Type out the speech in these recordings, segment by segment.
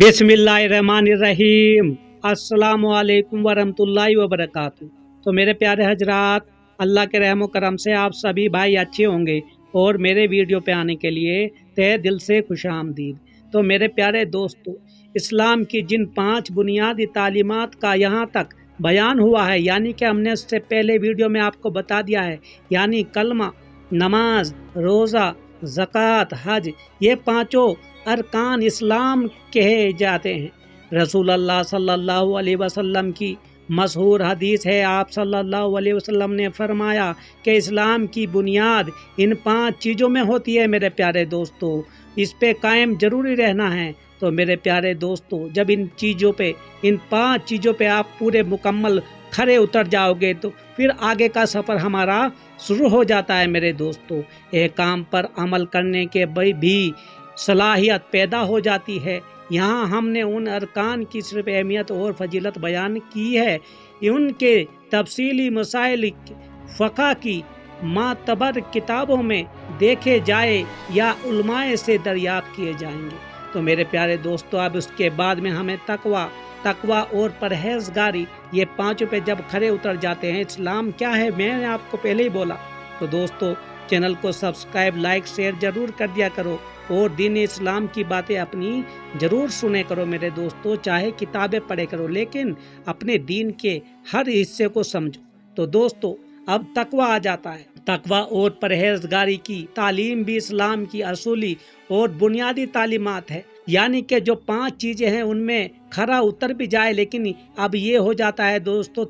बिस्मिल्लाहिर्रहमानिर्रहीम। अस्सलामु अलैकुम वरहमतुल्लाहि वबरकातुहू। तो मेरे प्यारे हजरात, अल्लाह के रहम करम से आप सभी भाई अच्छे होंगे और मेरे वीडियो पे आने के लिए तहे दिल से खुशामदीद। तो मेरे प्यारे दोस्तों, इस्लाम की जिन 5 बुनियादी तालीमात का यहाँ तक बयान हुआ है, यानी कि हमने इससे पहले वीडियो में आपको बता दिया है, यानी कलमा, नमाज, रोज़ा, ज़कात, हज, ये 5 अरकान इस्लाम कहे जाते हैं। रसूल अल्लाह सल्लल्लाहु अलैहि वसल्लम की मशहूर हदीस है, आप सल्लल्लाहु अलैहि वसल्लम ने फरमाया कि इस्लाम की बुनियाद इन 5 चीज़ों में होती है। मेरे प्यारे दोस्तों, इस पे कायम जरूरी रहना है। तो मेरे प्यारे दोस्तों, जब इन चीज़ों पे, इन 5 चीज़ों पे आप पूरे मुकम्मल खरे उतर जाओगे तो फिर आगे का सफ़र हमारा शुरू हो जाता है। मेरे दोस्तों, एक काम पर अमल करने के भी सलाहियत पैदा हो जाती है। यहाँ हमने उन अरकान की सिर्फ अहमियत और फजीलत बयान की है। उनके तफसीली मसाइल फ़क़ह की मातबर किताबों में देखे जाए या उलमाए से दरियाफ़्त किए जाएंगे। तो मेरे प्यारे दोस्तों, अब उसके बाद में हमें तकवा और परहेजगारी, ये 5 पे जब खरे उतर जाते हैं, इस्लाम क्या है मैंने आपको पहले ही बोला। तो दोस्तों, चैनल को सब्सक्राइब, लाइक, शेयर ज़रूर कर दिया करो और दीन इस्लाम की बातें अपनी ज़रूर सुने करो। मेरे दोस्तों, चाहे किताबें पढ़े करो, लेकिन अपने दीन के हर हिस्से को समझो। तो दोस्तों, अब तकवा आ जाता है। तकवा और परहेजगारी की तालीम भी इस्लाम की असूली और बुनियादी तालीमात है, यानी कि जो 5 चीज़ें हैं उनमें खरा उतर भी जाए, लेकिन अब ये हो जाता है दोस्तों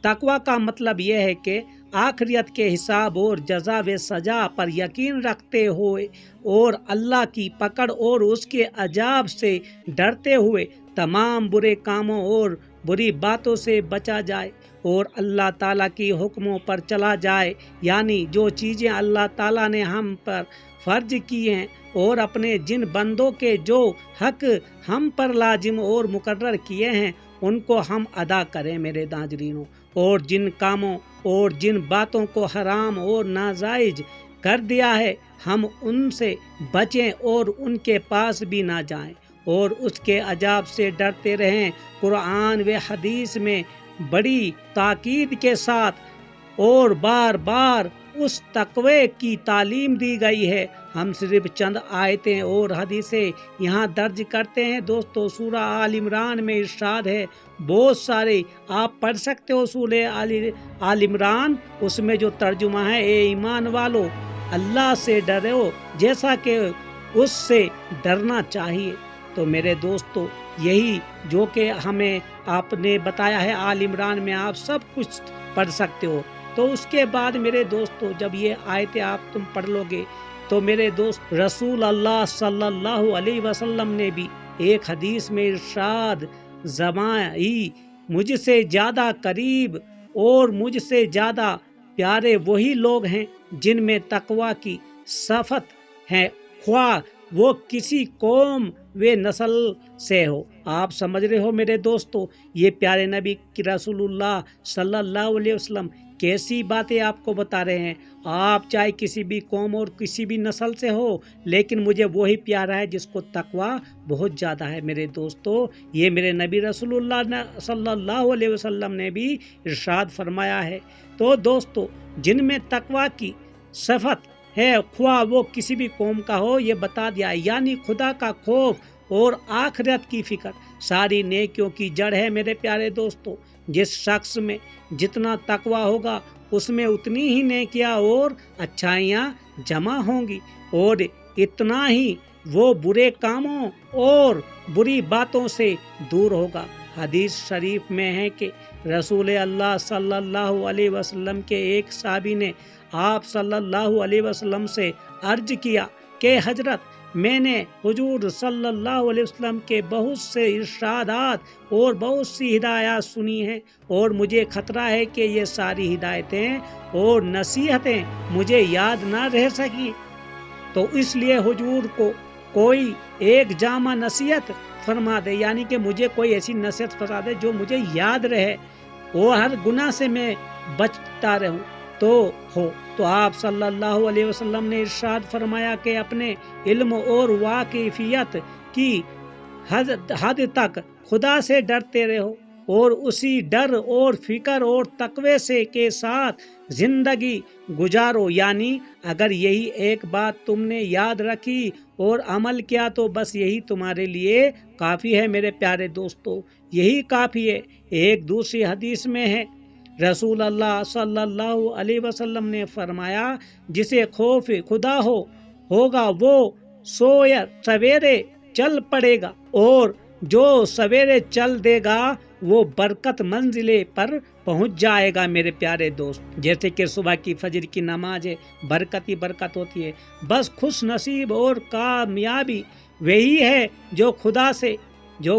तकवा का मतलब यह है कि आखिरत के हिसाब और जज़ा व सजा पर यकीन रखते हुए और अल्लाह की पकड़ और उसके अजाब से डरते हुए तमाम बुरे कामों और बुरी बातों से बचा जाए और अल्लाह ताला की हुक्मों पर चला जाए। यानी जो चीज़ें अल्लाह ताला ने हम पर फ़र्ज की हैं और अपने जिन बंदों के जो हक हम पर लाजिम और मुकर्रर किए हैं, उनको हम अदा करें। मेरे नाज़रीनों, और जिन कामों और जिन बातों को हराम और नाजायज कर दिया है, हम उनसे बचें और उनके पास भी ना जाएं और उसके अजाब से डरते रहें। कुरान व हदीस में बड़ी ताकीद के साथ और बार बार उस तकवे की तालीम दी गई है। हम सिर्फ चंद आयतें और हदीसें यहाँ दर्ज करते हैं। दोस्तों, सूरा आल इमरान में इरशाद है, बहुत सारे आप पढ़ सकते हो सूरह आल इमरान, उसमें जो तर्जुमा है, ए ईमान वालो अल्लाह से डरो जैसा कि उससे डरना चाहिए। तो मेरे दोस्तों, यही जो कि हमें आपने बताया है आल इमरान में, आप सब कुछ पढ़ सकते हो। तो उसके बाद मेरे दोस्तों, जब ये आयतें आप तुम पढ़ लोगे तो मेरे दोस्त, रसूल अल्लाह सल्लल्लाहु अलैहि वसल्लम ने भी एक हदीस में इरशाद ज़माई, मुझसे ज़्यादा करीब और मुझसे ज़्यादा प्यारे वही लोग हैं जिनमें तकवा की सफ़त है, ख्वाह वो किसी कौम व नस्ल से हो। आप समझ रहे हो मेरे दोस्तों, ये प्यारे नबी की रसूलुल्लाह सल्लल्लाहु अलैहि वसल्लम कैसी बातें आपको बता रहे हैं। आप चाहे किसी भी कौम और किसी भी नस्ल से हो, लेकिन मुझे वही प्यारा है जिसको तकवा बहुत ज़्यादा है। मेरे दोस्तों, ये मेरे नबी रसूलुल्लाह सल्लल्लाहु अलैहि वसल्लम ने भी इरशाद फरमाया है। तो दोस्तों, जिनमें तकवा की सफ़त है, ख्वाह वो किसी भी कौम का हो, ये बता दिया। यानी खुदा का खौफ और आखिरत की फ़िक्र सारी नेकियों की जड़ है। मेरे प्यारे दोस्तों, जिस शख्स में जितना तकवा होगा उसमें उतनी ही नेकियां और अच्छाइयाँ जमा होंगी और इतना ही वो बुरे कामों और बुरी बातों से दूर होगा। हदीस शरीफ में है कि रसूल अल्लाह सल्लल्लाहु अलैहि वसल्लम के एक साहबी ने आप सल्लल्लाहु अलैहि वसल्लम से अर्ज किया कि हजरत, मैंने हुजूर सल्लल्लाहु अलैहि वसल्लम के बहुत से इरशादात और बहुत सी हिदायत सुनी हैं और मुझे खतरा है कि ये सारी हिदायतें और नसीहतें मुझे याद ना रह सकी। तो इसलिए हुजूर को कोई एक जामा नसीहत फरमा दे, यानी कि मुझे कोई ऐसी नसीहत फरमा दे जो मुझे याद रहे और हर गुनाह से मैं बचता रहूं तो आप सल्लल्लाहु अलैहि वसल्लम ने इरशाद फरमाया कि अपने इल्म और वाकिफियत की حد تک خدا سے ڈرتے رہو اور اسی ڈر اور فکر اور تقوی سے کے ساتھ زندگی گزارو، یعنی اگر یہی ایک بات تم نے یاد رکھی اور عمل کیا تو بس یہی تمہارے لیے کافی ہے میرے پیارے دوستو، یہی کافی ہے۔ ایک دوسری حدیث میں ہے، رسول اللہ صلی اللہ علیہ وسلم نے فرمایا، جسے خوف خدا ہوگا وہ سویرے چل پڑے گا، اور جو سویرے چل دے گا وہ برکت منزلے پر پہنچ جائے گا میرے پیارے دوست۔ جیسے کہ صبح کی فجر کی نماز ہے، برکت ہی برکت ہوتی ہے۔ بس خوش نصیب اور کامیابی وہی ہے جو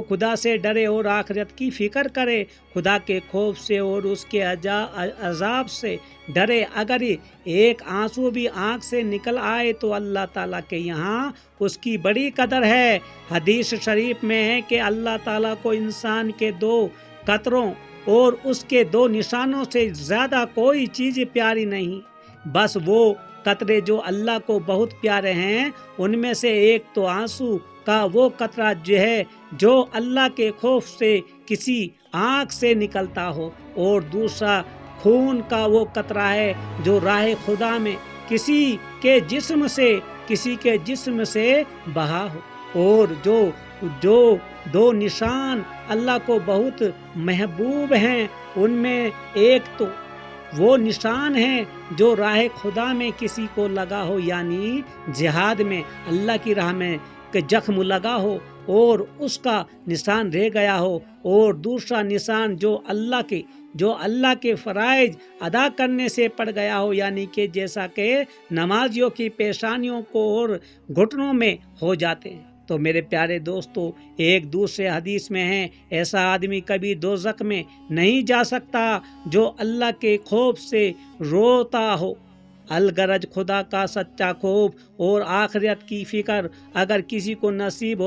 خدا سے ڈرے اور آخرت کی فکر کرے، خدا کے خوف سے اور اس کے عذاب سے ڈرے۔ اگر ایک آنسو بھی آنکھ سے نکل آئے تو اللہ تعالیٰ کے یہاں اس کی بڑی قدر ہے۔ حدیث شریف میں ہے کہ اللہ تعالیٰ کو انسان کے 2 قطروں اور اس کے 2 نشانوں سے زیادہ کوئی چیز پیاری نہیں۔ بس وہ قطرے جو اللہ کو بہت پیارے ہیں، ان میں سے ایک تو آنسو کا وہ قطرہ جو اللہ کے خوف سے کسی آنکھ سے نکلتا ہو، اور دوسرا خون کا وہ قطرہ ہے جو راہ خدا میں کسی کے جسم سے بہا ہو۔ اور جو 2 نشان اللہ کو بہت محبوب ہیں، ان میں ایک تو وہ نشان ہے جو راہ خدا میں کسی کو لگا ہو، یعنی جہاد میں اللہ کی راہ میں زخم لگا ہو اور اس کا نشان رہ گیا ہو، اور دوسرا نشان جو اللہ کے فرائض ادا کرنے سے پڑ گیا ہو، یعنی کہ جیسا کہ نمازیوں کی پیشانیوں کو اور گھٹنوں میں ہو جاتے ہیں۔ تو میرے پیارے دوستو، ایک دوسرے حدیث میں ہے، ایسا آدمی کبھی دوزخ میں نہیں جا سکتا جو اللہ کے خوف سے روتا ہو۔ الغرض خدا کا سچا خوف اور آخرت کی فکر اگر کسی کو نصیب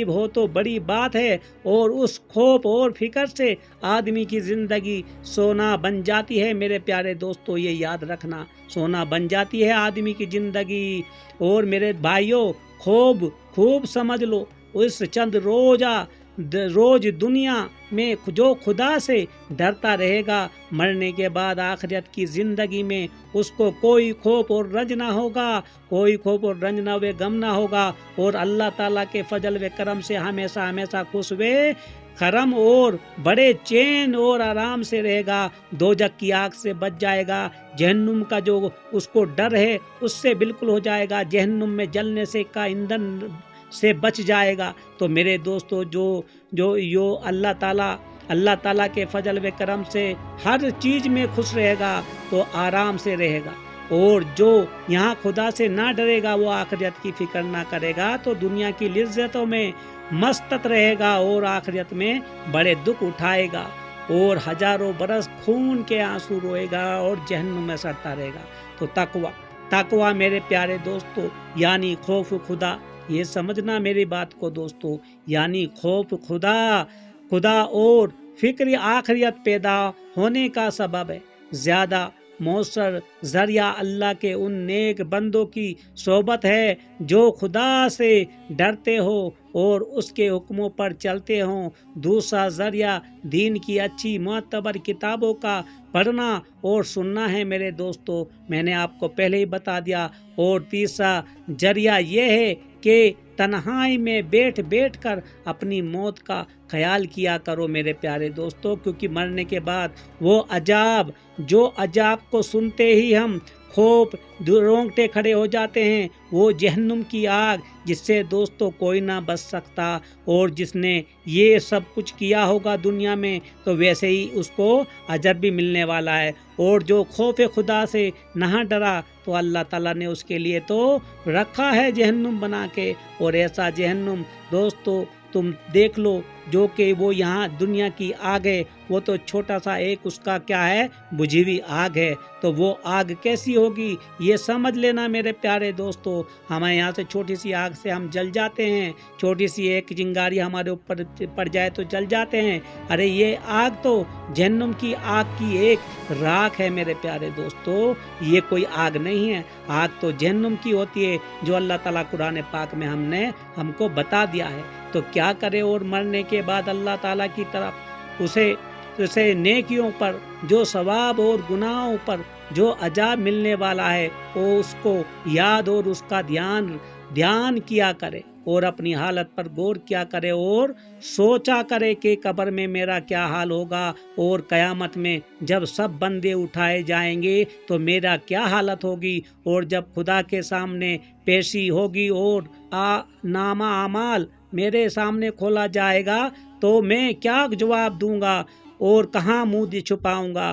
ہو تو بڑی بات ہے، اور اس خوف اور فکر سے آدمی کی زندگی سونا بن جاتی ہے میرے پیارے دوستو، یہ یاد رکھنا، سونا بن جاتی ہے آدمی کی زندگی۔ اور میرے بھائیوں، خوب سمجھ لو، اس چند روز دنیا میں جو خدا سے ڈرتا رہے گا، مرنے کے بعد آخرت کی زندگی میں اس کو کوئی خوف اور رنج نہ ہوگا، غم نہ ہوگا، اور اللہ تعالیٰ کے فضل و کرم سے ہمیشہ خوش خرم اور بڑے چین اور آرام سے رہے گا، دوزخ کی آگ سے بچ جائے گا، جہنم کا جو اس کو ڈر ہے اس سے بالکل ہو جائے گا، جہنم میں جلنے سے کا ایندھن سے بچ جائے گا۔ تو میرے دوستو، جو اللہ تعالیٰ کے فضل و کرم سے ہر چیز میں خوش رہے گا تو آرام سے رہے گا، اور جو یہاں خدا سے نہ ڈرے گا، وہ آخرت کی فکر نہ کرے گا تو دنیا کی لذتوں میں مستت رہے گا اور آخرت میں بڑے دکھ اٹھائے گا، اور ہزاروں برس خون کے آنسو روئے گا اور جہنم میں سڑتا رہے گا۔ تو تقوی میرے پیارے دوستو، یعنی خوف خدا، یہ سمجھنا میری بات کو دوستو، یعنی خوف خدا اور فکر آخرت پیدا ہونے کا سبب ہے۔ زیادہ مؤثر ذریعہ اللہ کے ان نیک بندوں کی صحبت ہے جو خدا سے ڈرتے ہو اور اس کے حکموں پر چلتے ہوں۔ دوسرا ذریعہ دین کی اچھی معتبر کتابوں کا پڑھنا اور سننا ہے میرے دوستو، میں نے آپ کو پہلے ہی بتا دیا۔ اور تیسرا ذریعہ یہ ہے کہ تنہائی میں بیٹھ کر اپنی موت کا خیال کیا کرو میرے پیارے دوستو، کیونکہ مرنے کے بعد وہ عذاب کو سنتے ہی ہم خوف رونگٹے کھڑے ہو جاتے ہیں، وہ جہنم کی آگ جس سے دوستو کوئی نہ بچ سکتا، اور جس نے یہ سب کچھ کیا ہوگا دنیا میں تو ویسے ہی اس کو اجر بھی ملنے والا ہے۔ اور جو خوف خدا سے نہ ڈرا تو اللہ تعالیٰ نے اس کے لیے تو رکھا ہے جہنم بنا کے، اور ایسا جہنم دوستو تم دیکھ لو جو کہ وہ यहाँ दुनिया की आग है, वो तो छोटा सा एक उसका क्या है, बुझी हुई आग है। तो वो आग कैसी होगी ये समझ लेना मेरे प्यारे दोस्तों। हमें यहाँ से छोटी सी आग से हम जल जाते हैं, छोटी सी एक चिंगारी हमारे ऊपर पड़ जाए तो जल जाते हैं। अरे ये आग तो जहन्नुम की आग की एक राख है मेरे प्यारे दोस्तों, ये कोई आग नहीं है। आग तो जहन्नुम की होती है, जो अल्लाह ताला कुरान पाक में हमको बता दिया है। तो क्या करे, और मरने के बाद अल्लाह ताला की तरफ उसे नेकियों पर जो सवाब और गुनाहों पर जो अजाब मिलने वाला है, वो उसको याद और उसका ध्यान किया करे, और अपनी हालत पर गौर किया करे, और सोचा करे कि कब्र में मेरा क्या हाल होगा, और कयामत में जब सब बंदे उठाए जाएंगे तो मेरा क्या हालत होगी, और जब खुदा के सामने पेशी होगी और नामा अमाल मेरे सामने खोला जाएगा तो मैं क्या जवाब दूंगा और कहाँ मुंह छुपाऊंगा।